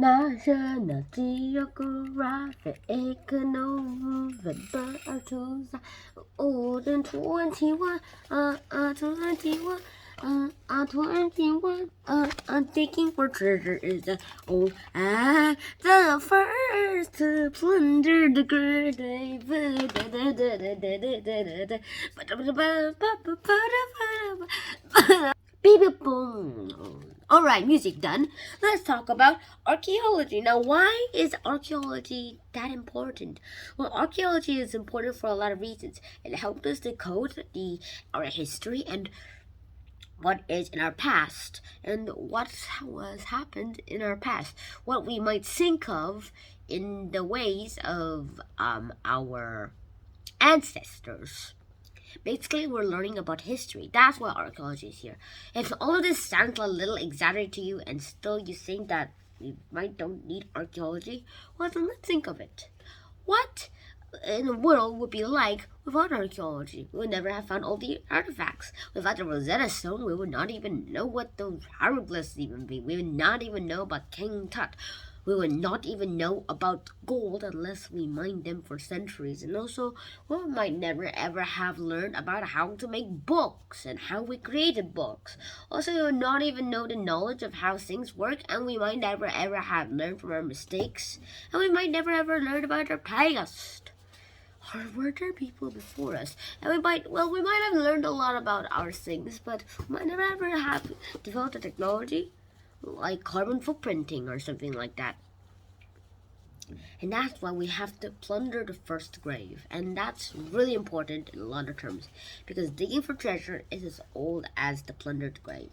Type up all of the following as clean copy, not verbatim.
National Geographic 21, digging for treasure is the first to plunder the grave. Beep boom. Alright, music done. Let's talk about archaeology. Now, why is archaeology that important? Well, archaeology is important for a lot of reasons. It helps us decode our history and what is in our past and what was happened in our past, what we might think of in the ways of our ancestors. Basically, we're learning about history. That's why archaeology is here. If all of this sounds a little exaggerated to you and still you think that we don't need archaeology, well, then let's think of it. What in the world would be like without archaeology? We would never have found all the artifacts. Without the Rosetta Stone, we would not even know what those hieroglyphs even be. We would not even know about King Tut. We would not even know about gold unless we mined them for centuries. And also, we might never ever have learned about how to make books and how we created books. Also, we would not even know the knowledge of how things work, and we might never ever have learned from our mistakes. And we might never ever learn about our past. Or were there people before us? And we might have learned a lot about our things, but we might never ever have developed a technology like carbon footprinting or something like that. And that's why we have to plunder the first grave. And that's really important in a lot of terms, because digging for treasure is as old as the plundered grave.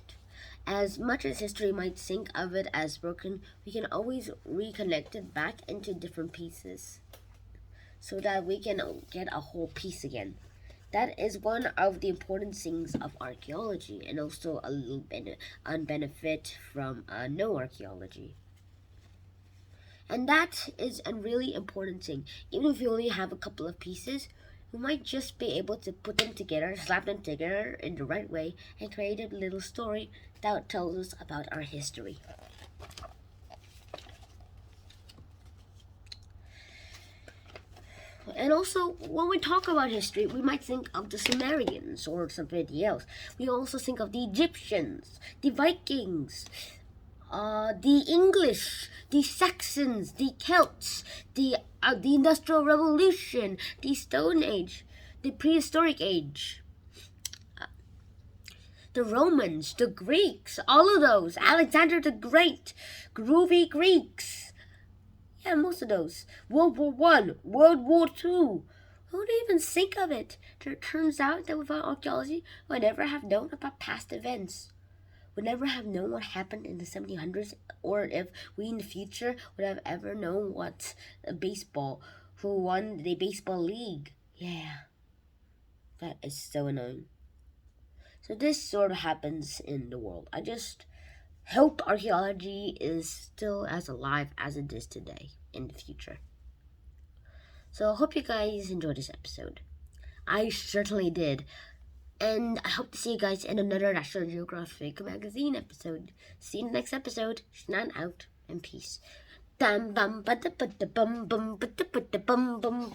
As much as history might think of it as broken, we can always reconnect it back into different pieces so that we can get a whole piece again. That is one of the important things of archaeology, and also a little bit benefit from no archaeology. And that is a really important thing. Even if you only have a couple of pieces, you might just be able to put them together, slap them together in the right way, and create a little story that tells us about our history. And also, when we talk about history, we might think of the Sumerians or somebody else. We also think of the Egyptians, the Vikings, the English, the Saxons, the Celts, the Industrial Revolution, the Stone Age, the Prehistoric Age, the Romans, the Greeks, all of those, Alexander the Great, groovy Greeks. Yeah, most of those. World War I, World War II. Who would even think of it? It turns out that without archaeology, we would never have known about past events. We'd never have known what happened in the 1700s, or if we in the future would have ever known what who won the baseball league. Yeah, that is so annoying. So this sort of happens in the world. I just hope archaeology is still as alive as it is today in the future. So I hope you guys enjoyed this episode. I certainly did. And I hope to see you guys in another National Geographic magazine episode. See you in the next episode. Shnan out and peace. Bum bum bum bum bum bum